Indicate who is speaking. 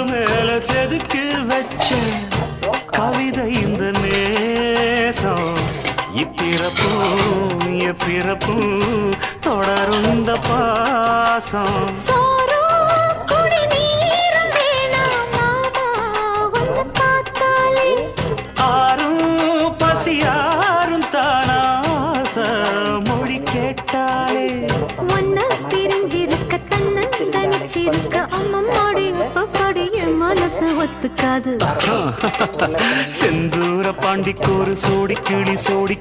Speaker 1: மேல செதுக்கு வச்ச கவிதை இந்த நேசம் இப்பிறப்பும் எப்பிறப்பும் தொடரும் இந்த பாசம் ஆரும் பசியாரும் தானாச மொழி கேட்டாலே
Speaker 2: ஒன்ன பிரிஞ்சிருக்க தனிச்சிருக்க அம்மம்மாடி உப்பப்படிய மனசு ஒத்துக்காது
Speaker 1: செந்தூர பாண்டிக்கு ஒரு சோடி கிளி கூட